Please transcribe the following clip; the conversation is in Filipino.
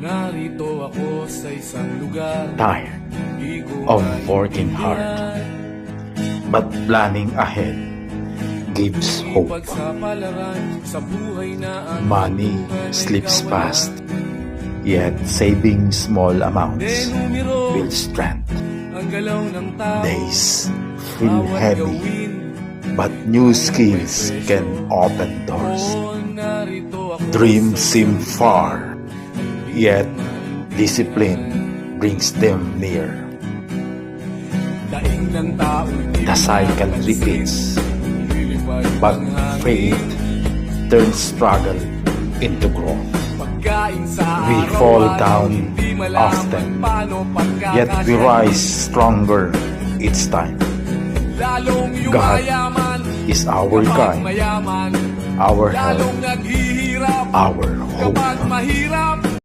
Narito ako sa isang lugar, Tired of working hard, but planning ahead gives hope. Pagsapalaran sa buhay na ang Money slips fast, yet saving small amounts builds strength. ang galaw ng tao. Days feel heavy, but new skills can open doors. Dreams seem far, yet discipline brings them near. The cycle repeats, but faith turns struggle into growth. We fall down often, yet we rise stronger each time. God is our guide, our help, our hope.